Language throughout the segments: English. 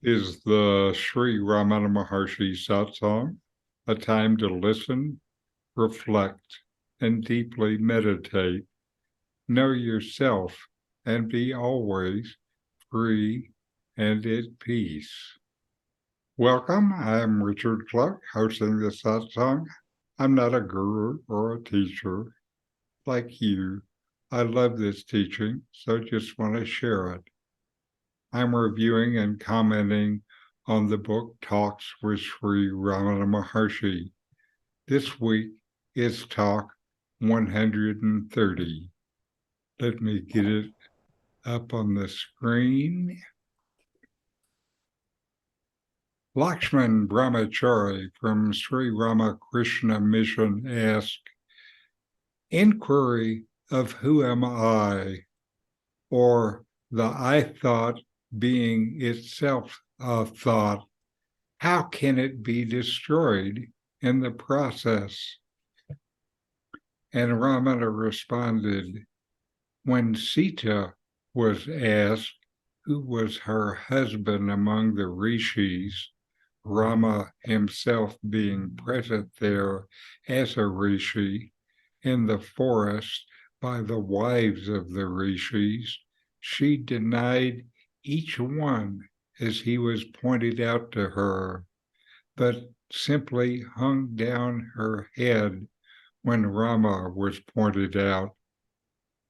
is the Sri Ramana Maharshi satsang, a time to listen, reflect, and deeply meditate. Know yourself and be always free and at peace. Welcome, I'm Richard Clarke, hosting the satsang. I'm not a guru or a teacher. Like you, I love this teaching, so just want to share it. I'm reviewing and commenting on the book Talks with Sri Ramana Maharshi. This week is talk 130. Let me get it up on the screen. Lakshman Brahmachari from Sri Ramakrishna Mission asked, inquiry of who am I, or the I thought being itself a thought, how can it be destroyed in the process? And Ramana responded, when Sita was asked who was her husband among the rishis, Rama himself being present there as a rishi in the forest by the wives of the rishis, she denied each one as he was pointed out to her, but simply hung down her head when Rama was pointed out.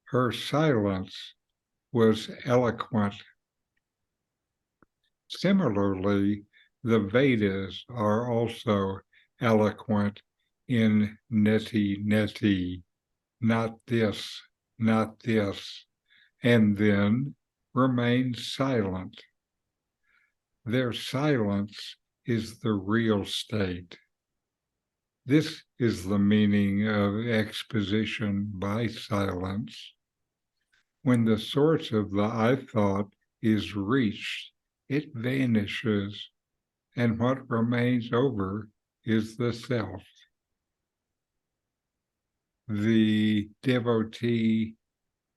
Her silence was eloquent. Similarly, the Vedas are also eloquent in neti, not this, and then remain silent. Their silence is the real state. This is the meaning of exposition by silence. When the source of the I thought is reached, it vanishes, and what remains over is the self. The devotee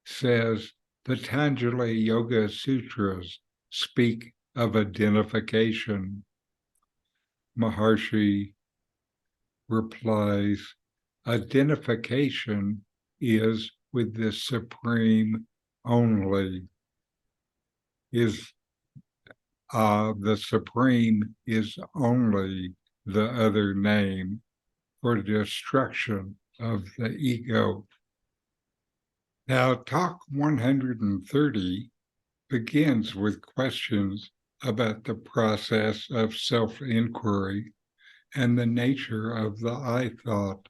says, Patanjali Yoga Sutras speak of identification. Maharshi replies, identification is with the Supreme only. The Supreme is only the other name for destruction of the ego. Now, Talk 130 begins with questions about the process of self-inquiry and the nature of the I thought.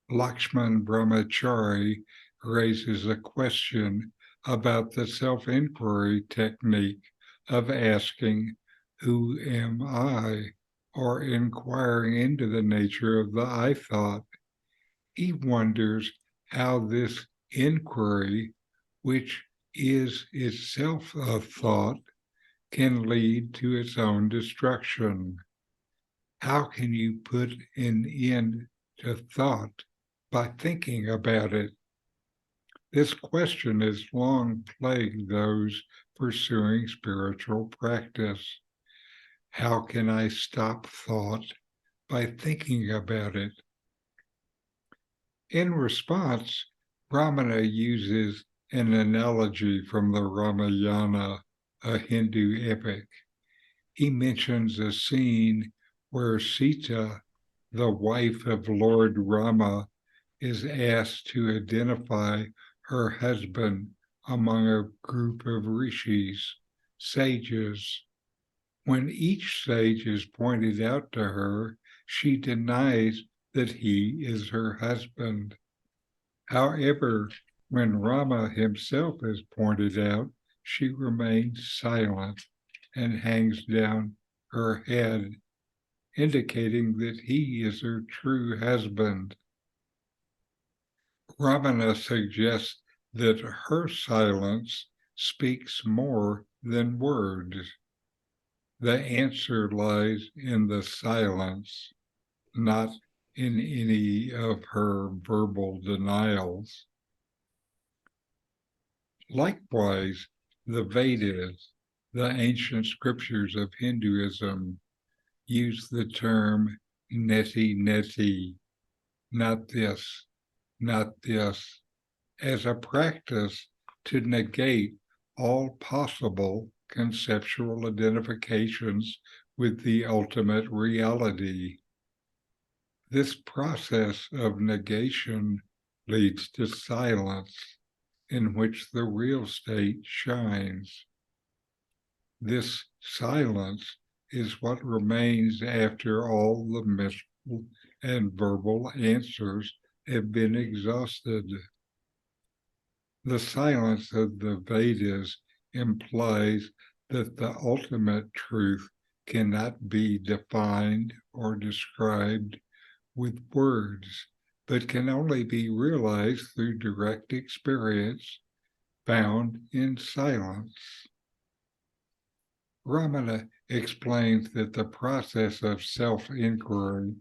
Lakshman Brahmachari raises a question about the self-inquiry technique of asking, who am I, or inquiring into the nature of the I thought. He wonders how this inquiry, which is itself a thought, can lead to its own destruction. How can you put an end to thought by thinking about it? This question has long plagued those pursuing spiritual practice. How can I stop thought by thinking about it? In response, Ramana uses an analogy from the Ramayana, a Hindu epic. He mentions a scene where Sita, the wife of Lord Rama, is asked to identify her husband among a group of rishis, sages. When each sage is pointed out to her, she denies that he is her husband. However, when Rama himself is pointed out, she remains silent and hangs down her head, indicating that he is her true husband. Ramana suggests that her silence speaks more than words. The answer lies in the silence, not in any of her verbal denials. Likewise, the Vedas, The ancient scriptures of Hinduism use the term neti neti, not this, not this, as a practice to negate all possible conceptual identifications with the ultimate reality. This process of negation leads to silence, in which the real state shines. This silence is what remains after all the mental and verbal answers have been exhausted. The silence of the Vedas implies that the ultimate truth cannot be defined or described with words, but can only be realized through direct experience found in silence. Ramana explains that the process of self-inquiry,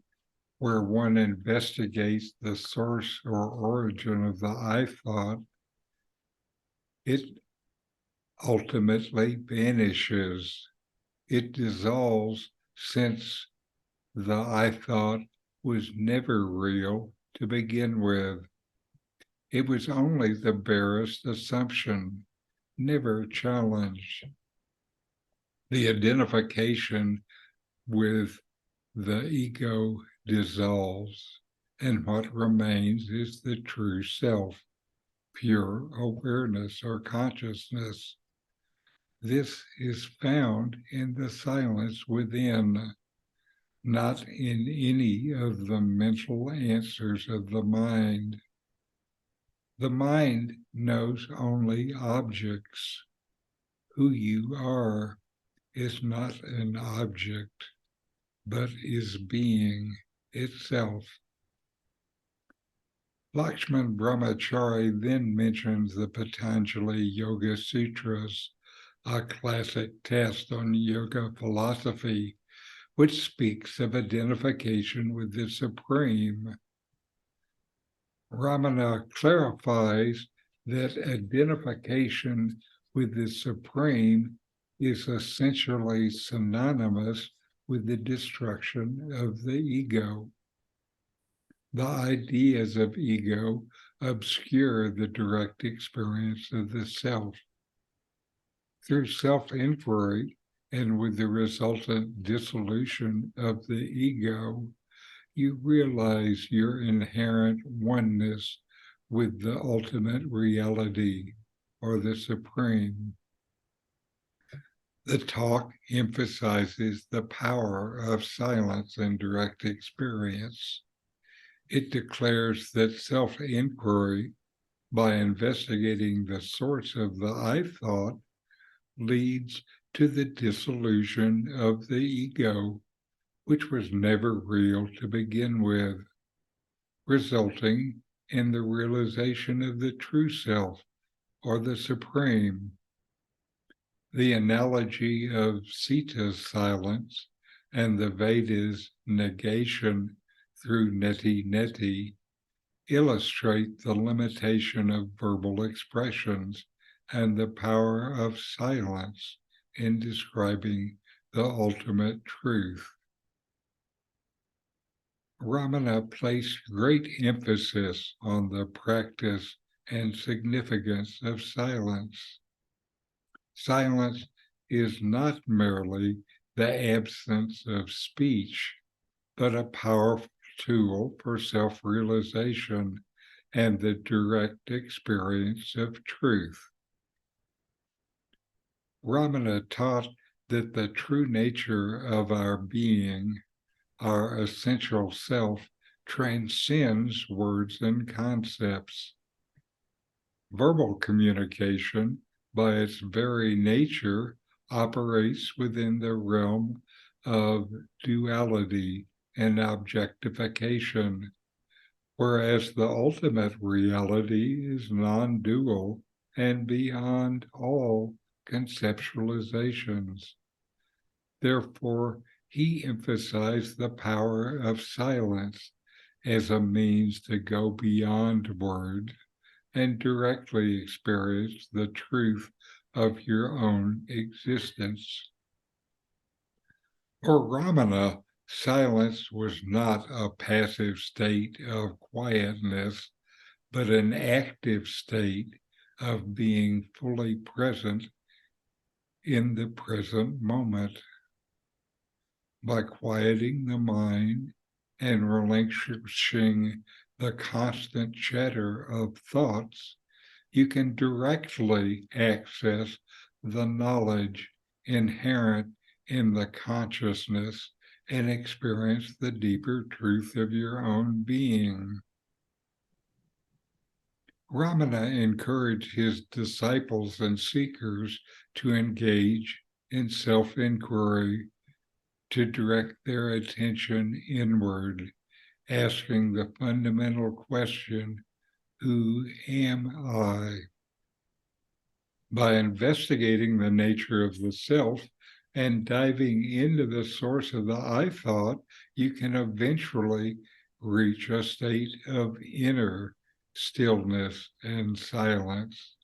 where one investigates the source or origin of the I thought, it ultimately vanishes. It dissolves, since the I thought was never real to begin with. It was only the barest assumption, never challenged. The identification with the ego dissolves, and what remains is the true self, pure awareness or consciousness. This is found in the silence within, not in any of the mental answers of the mind. The mind knows only objects. Who you are is not an object, but is being itself. Lakshman Brahmachari then mentions the Patanjali Yoga Sutras, a classic test on yoga philosophy, which speaks of identification with the Supreme. Ramana clarifies that identification with the Supreme is essentially synonymous with the destruction of the ego. The ideas of ego obscure the direct experience of the self. Through self-inquiry, and with the resultant dissolution of the ego, you realize your inherent oneness with the ultimate reality, or the Supreme. The talk emphasizes the power of silence and direct experience. It declares that self-inquiry, by investigating the source of the I thought, leads to the dissolution of the ego, which was never real to begin with, resulting in the realization of the true self, or the Supreme. The analogy of Sita's silence and the Vedas' negation through neti neti illustrate the limitation of verbal expressions and the power of silence in describing the ultimate truth. Ramana placed great emphasis on the practice and significance of silence. Silence is not merely the absence of speech, but a powerful tool for self-realization and the direct experience of truth. Ramana taught that the true nature of our being, our essential self, transcends words and concepts. Verbal communication, by its very nature, operates within the realm of duality and objectification, whereas the ultimate reality is non-dual and beyond all conceptualizations. Therefore, he emphasized the power of silence as a means to go beyond words and directly experience the truth of your own existence. For Ramana, silence was not a passive state of quietness, but an active state of being fully present in the present moment. By quieting the mind and relinquishing the constant chatter of thoughts, you can directly access the knowledge inherent in the consciousness and experience the deeper truth of your own being. Ramana encouraged his disciples and seekers to engage in self-inquiry, to direct their attention inward, asking the fundamental question, who am I? By investigating the nature of the self and diving into the source of the I thought, you can eventually reach a state of inner stillness and silence.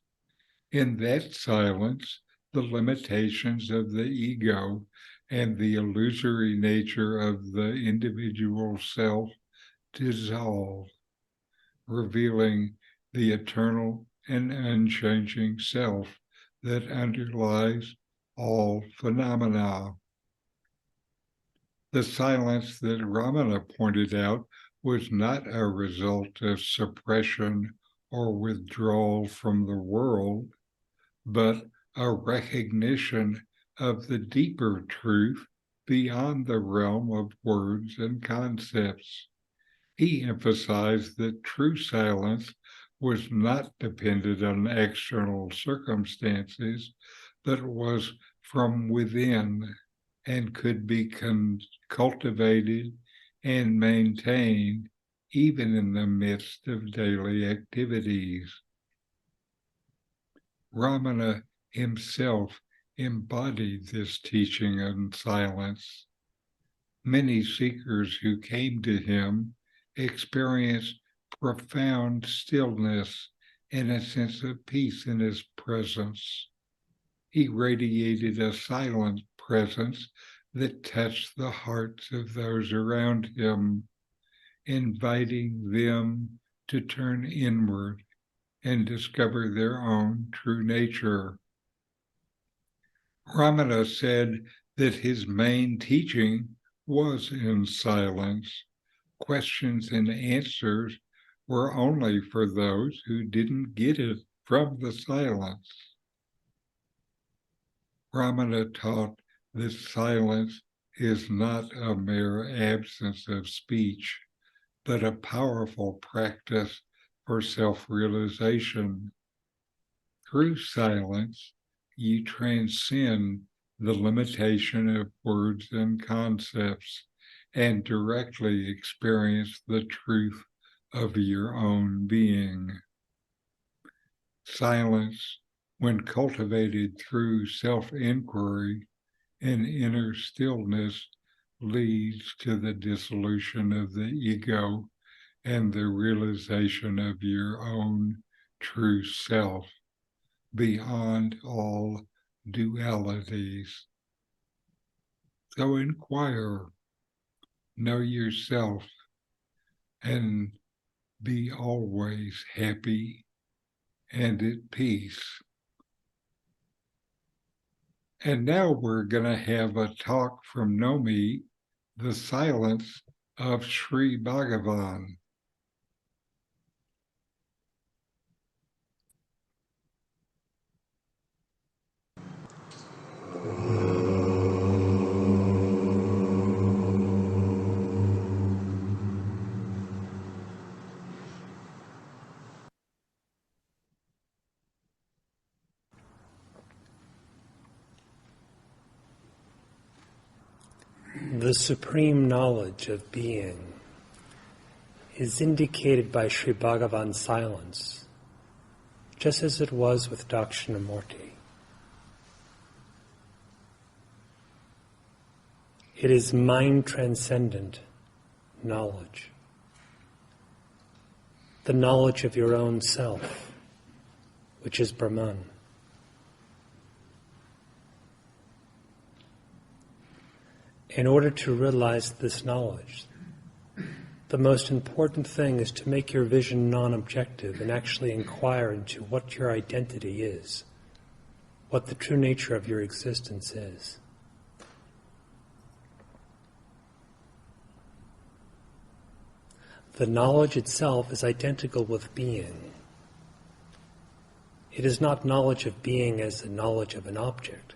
In that silence, the limitations of the ego and the illusory nature of the individual self dissolve, revealing the eternal and unchanging self that underlies all phenomena. The silence that Ramana pointed out was not a result of suppression or withdrawal from the world, but a recognition of the deeper truth beyond the realm of words and concepts. He emphasized that true silence was not dependent on external circumstances, but was from within and could be cultivated and maintained even in the midst of daily activities. Ramana himself embodied this teaching on silence. Many seekers who came to him experienced profound stillness and a sense of peace in his presence. He radiated a silent presence that touched the hearts of those around him, inviting them to turn inward and discover their own true nature. Ramana said that his main teaching was in silence. Questions and answers were only for those who didn't get it from the silence. Ramana taught that silence is not a mere absence of speech, but a powerful practice for self-realization. Through silence, you transcend the limitation of words and concepts and directly experience the truth of your own being. Silence, when cultivated through self-inquiry and inner stillness, leads to the dissolution of the ego and the realization of your own true self beyond all dualities. So inquire, know yourself, and be always happy and at peace. And now we're going to have a talk from Nome, The Silence of Sri Bhagavan. The supreme knowledge of being is indicated by Sri Bhagavan's silence, just as it was with Dakshinamurti. It is mind-transcendent knowledge, the knowledge of your own self, which is Brahman. In order to realize this knowledge, the most important thing is to make your vision non-objective and actually inquire into what your identity is, what the true nature of your existence is. The knowledge itself is identical with being. It is not knowledge of being as the knowledge of an object,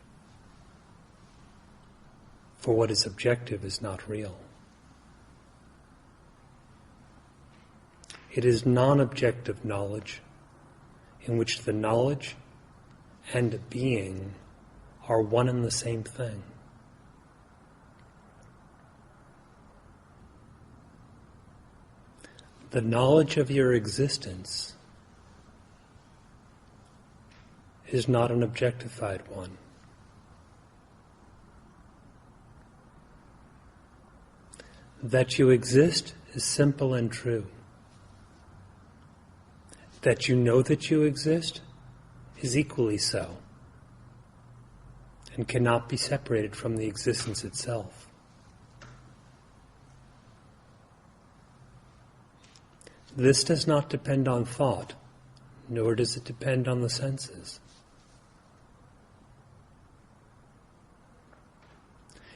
for what is objective is not real. It is non-objective knowledge in which the knowledge and being are one and the same thing. The knowledge of your existence is not an objectified one. That you exist is simple and true. That you know that you exist is equally so, and cannot be separated from the existence itself. This does not depend on thought, nor does it depend on the senses.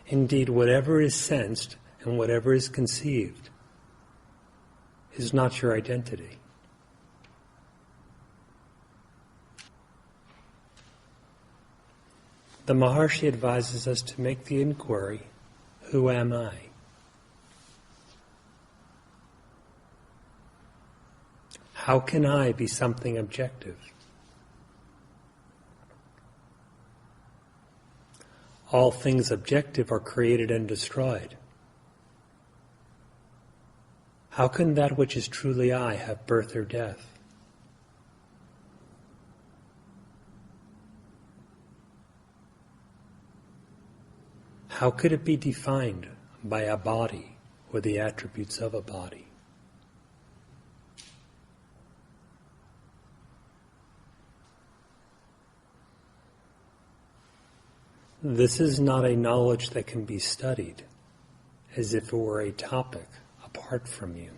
Indeed, whatever is sensed and whatever is conceived is not your identity. The Maharshi advises us to make the inquiry, who am I? How can I be something objective? All things objective are created and destroyed. How can that which is truly I have birth or death? How could it be defined by a body or the attributes of a body? This is not a knowledge that can be studied as if it were a topic apart from you.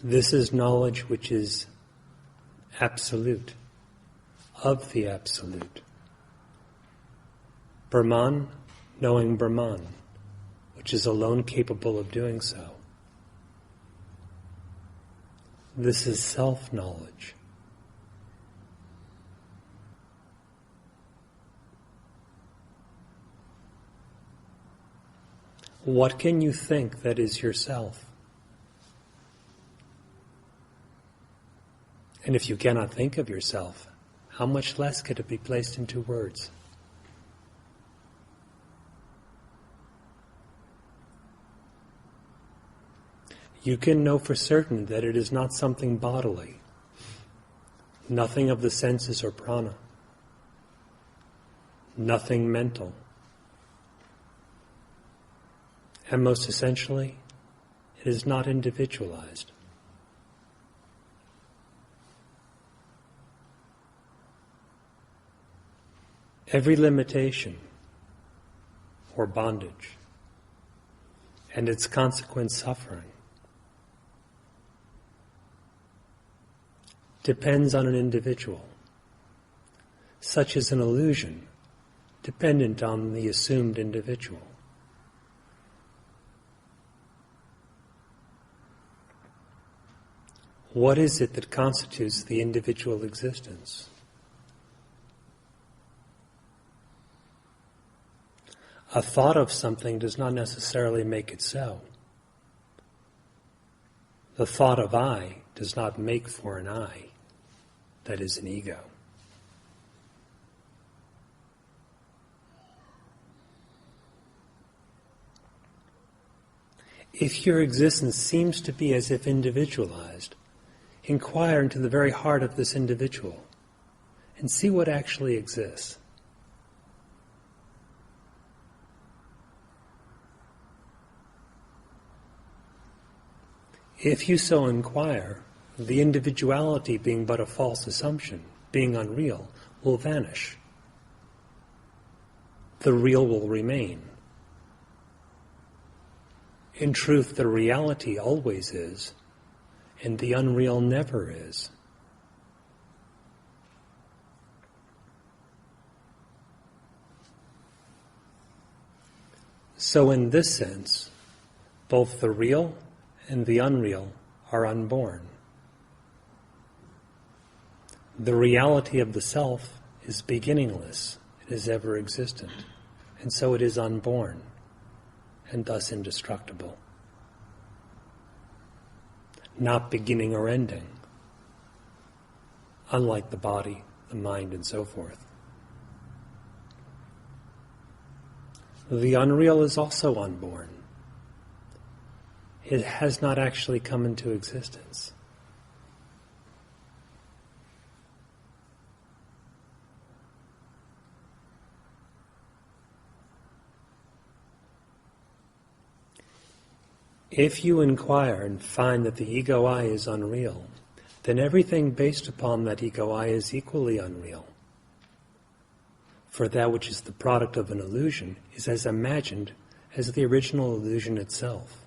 This is knowledge which is absolute, of the absolute. Brahman knowing Brahman, which is alone capable of doing so. This is self-knowledge. What can you think that is yourself? And if you cannot think of yourself, how much less could it be placed into words? You can know for certain that it is not something bodily, nothing of the senses or prana, nothing mental, and most essentially, it is not individualized. Every limitation or bondage and its consequent suffering depends on an individual, such as an illusion dependent on the assumed individual. What is it that constitutes the individual existence? A thought of something does not necessarily make it so. The thought of I does not make for an I. That is an ego. If your existence seems to be as if individualized, inquire into the very heart of this individual and see what actually exists. If you so inquire, the individuality being but a false assumption, being unreal, will vanish. The real will remain. In truth, the reality always is, and the unreal never is. So in this sense, both the real and the unreal are unborn. The reality of the self is beginningless, it is ever existent, and so it is unborn, and thus indestructible. Not beginning or ending, unlike the body, the mind, and so forth. The unreal is also unborn. It has not actually come into existence. If you inquire and find that the ego I is unreal, then everything based upon that ego I is equally unreal. For that which is the product of an illusion is as imagined as the original illusion itself.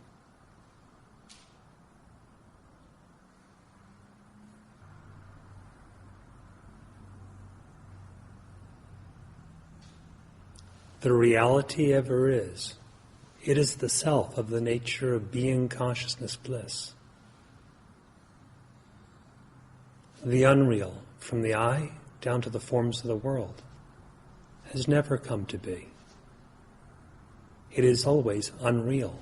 The reality ever is. It is the self of the nature of being consciousness bliss. The unreal, from the I down to the forms of the world, has never come to be. It is always unreal.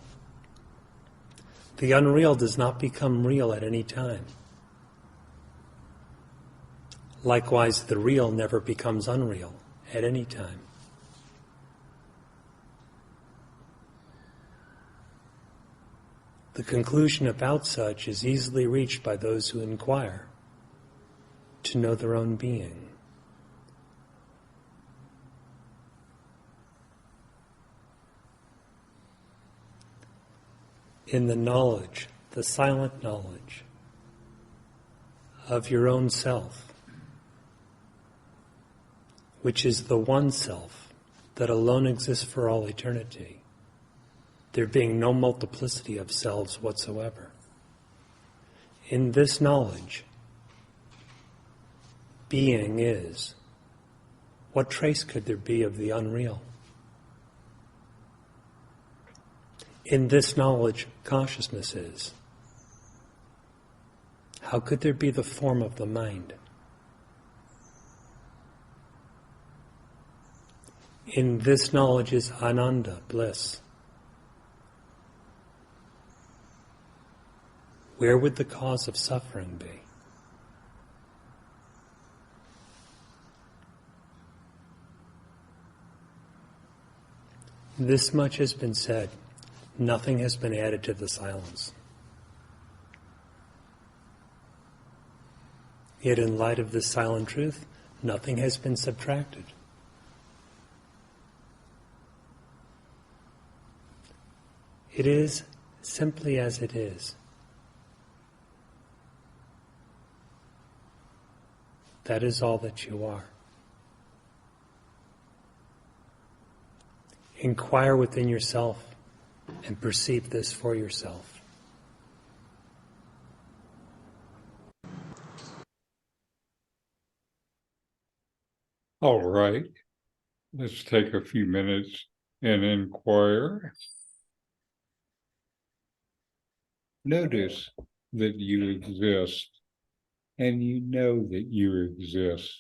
The unreal does not become real at any time. Likewise, the real never becomes unreal at any time. The conclusion about such is easily reached by those who inquire to know their own being. In the knowledge, the silent knowledge of your own self, which is the one self that alone exists for all eternity, there being no multiplicity of selves whatsoever. In this knowledge, being is. What trace could there be of the unreal? In this knowledge, consciousness is. How could there be the form of the mind? In this knowledge is ananda, bliss. Where would the cause of suffering be? This much has been said. Nothing has been added to the silence. Yet in light of this silent truth, nothing has been subtracted. It is simply as it is. That is all that you are. Inquire within yourself and perceive this for yourself. All right, let's take a few minutes and inquire. Notice that you exist, and you know that you exist.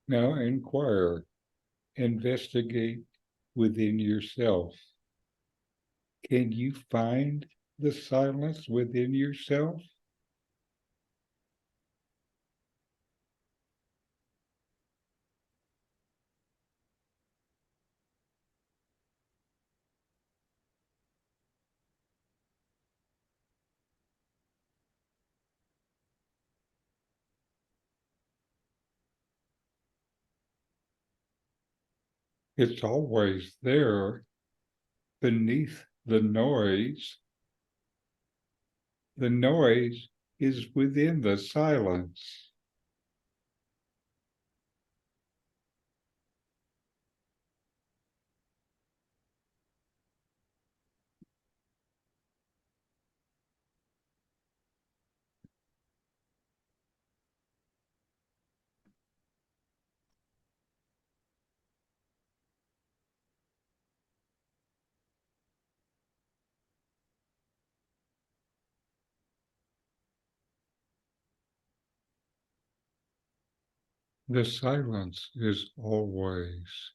Now inquire, investigate within yourself. Can you find the silence within yourself? It's always there beneath the noise. The noise is within the silence. The silence is always.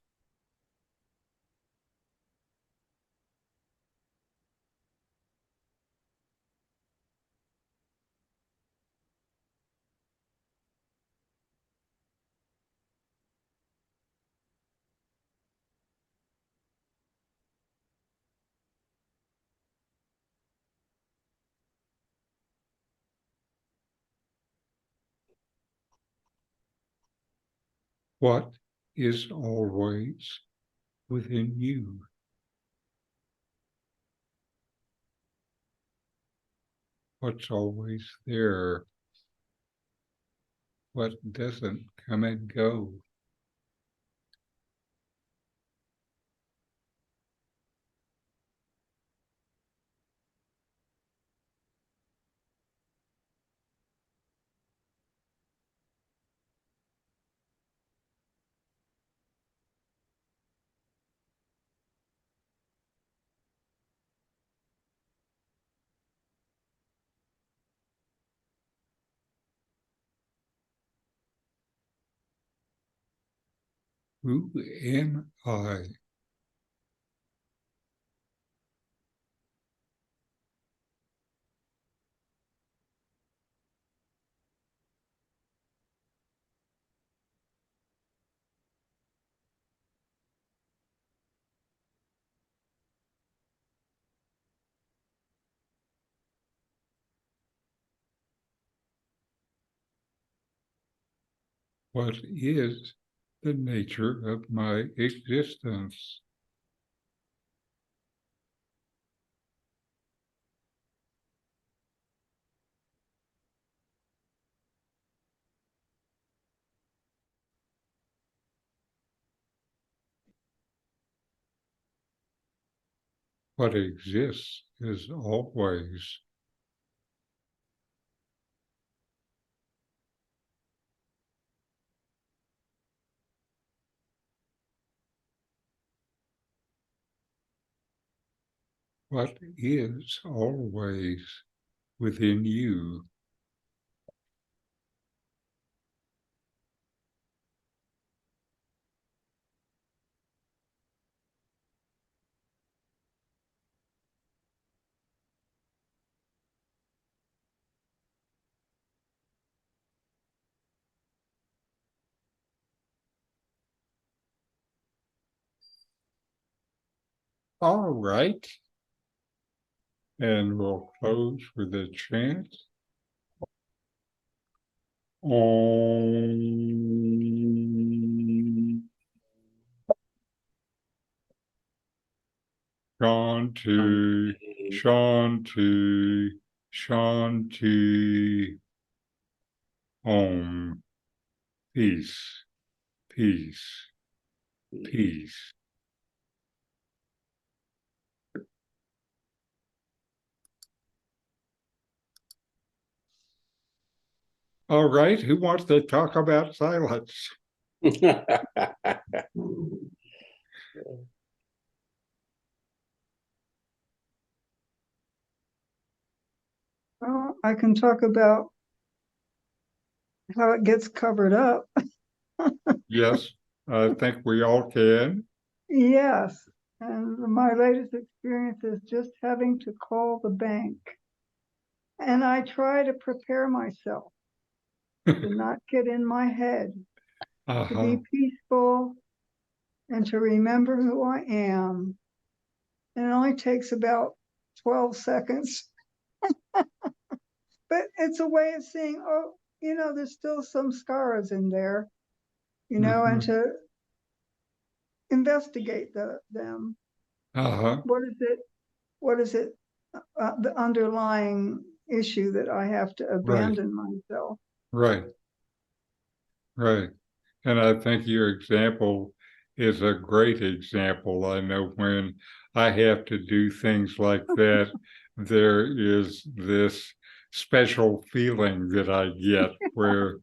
What is always within you? What's always there? What doesn't come and go? Who am I? What is the nature of my existence? What exists is always. What is always within you? All right. And we'll close with a chant. Om Shanti, Shanti, Shanti. Om. Peace, peace, peace. All right. Who wants to talk about silence? Well, I can talk about how it gets covered up. Yes, I think we all can. Yes. And my latest experience is just having to call the bank. And I try to prepare myself to not get in my head, to be peaceful and to remember who I am. And it only takes about 12 seconds. But it's a way of saying, oh, there's still some scars in there, and to investigate them. Uh-huh. What is it? The underlying, issue that I have to abandon myself. Right. Right. And I think your example is a great example. I know when I have to do things like that, there is this special feeling that I get where,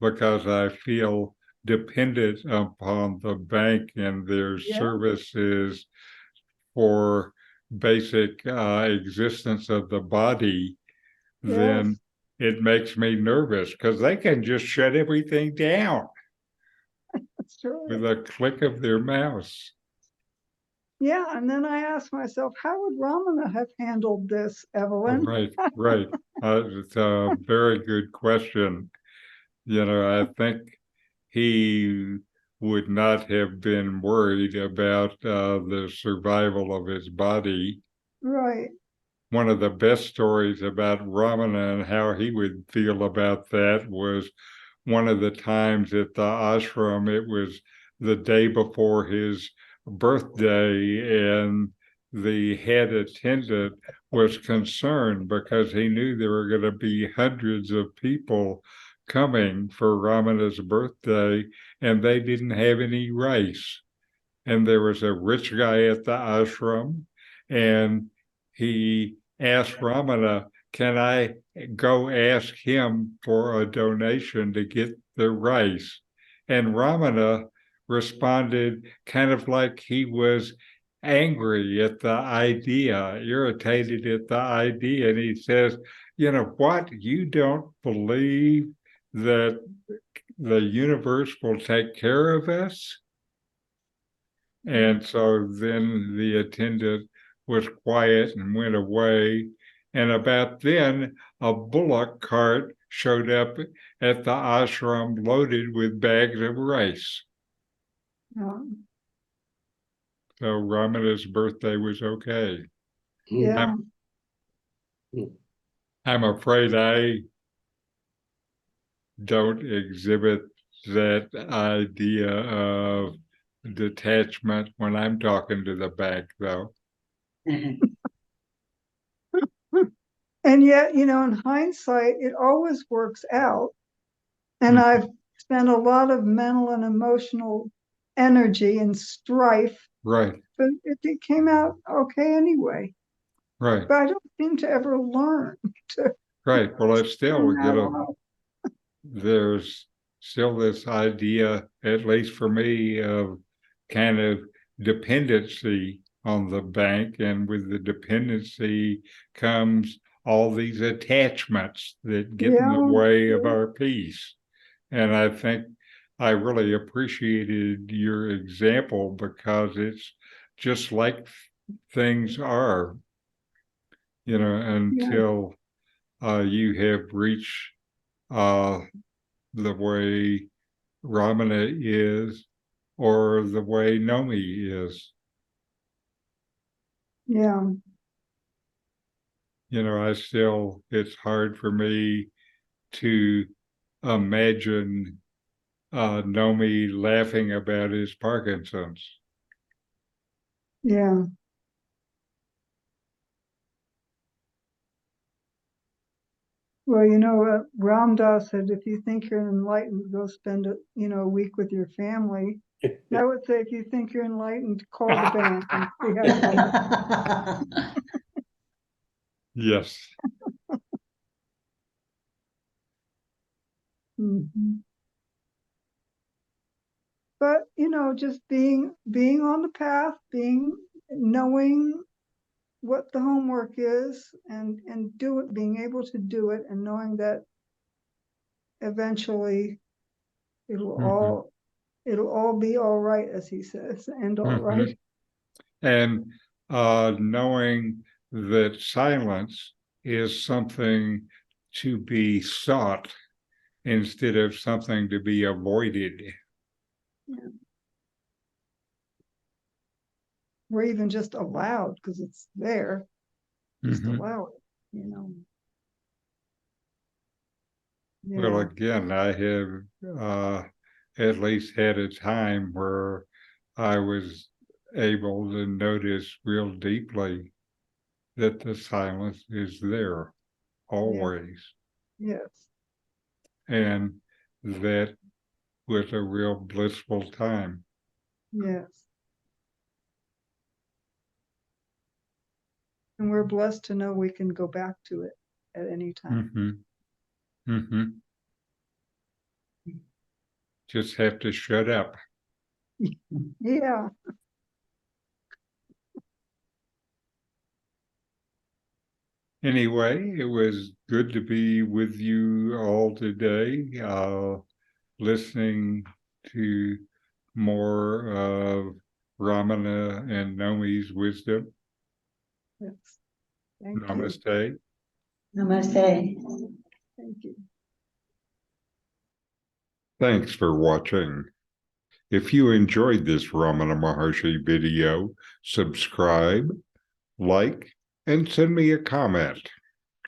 because I feel dependent upon the bank and their services for basic existence of the body, then it makes me nervous because they can just shut everything down with a click of their mouse. Yeah, and then I asked myself, how would Ramana have handled this, Evelyn? Right. It's a very good question. I think he would not have been worried about the survival of his body. Right. One of the best stories about Ramana and how he would feel about that was one of the times at the ashram. It was the day before his birthday, and the head attendant was concerned because he knew there were going to be hundreds of people coming for Ramana's birthday, and they didn't have any rice. And there was a rich guy at the ashram, and he asked Ramana, can I go ask him for a donation to get the rice? And Ramana responded kind of like he was angry at the idea, irritated at the idea. And he says, you know what? You don't believe that the universe will take care of us? And so then the attendant was quiet and went away. And about then, a bullock cart showed up at the ashram loaded with bags of rice. So Ramana's birthday was okay. Yeah. I'm afraid I don't exhibit that idea of detachment when I'm talking to the bank, though. And yet, in hindsight, it always works out. And I've spent a lot of mental and emotional energy and strife. Right. But it came out okay anyway. Right. But I don't seem to ever learn to. Right. Well, it's still, there's still this idea, at least for me, of kind of dependency on the bank. And with the dependency comes all these attachments that get in the way of our peace. And I think I really appreciated your example because it's just like things are, until you have reached the way Ramana is or the way Nome is. Yeah. It's hard for me to imagine Nome laughing about his Parkinson's. Yeah. Well, Ram Dass said, if you think you're enlightened, go spend a week with your family. I would say, if you think you're enlightened, call the bank and see how you Yes. But just being on the path, knowing what the homework is, and being able to do it, and knowing that eventually it'll all be all right, as he says, and all right. And knowing that silence is something to be sought instead of something to be avoided. Yeah. Or even just allowed, because it's there. Just allow it, Yeah. Well, again, I have at least had a time where I was able to notice real deeply that the silence is there always. Yes. And that was a real blissful time. Yes. And we're blessed to know we can go back to it at any time. Mm-hmm. Mm-hmm. Just have to shut up. Yeah. Anyway, it was good to be with you all today, listening to more of Ramana and Nome's wisdom. Yes. Thank you. Namaste. Namaste. Thank you. Thanks for watching. If you enjoyed this Ramana Maharshi video, subscribe, like, and send me a comment.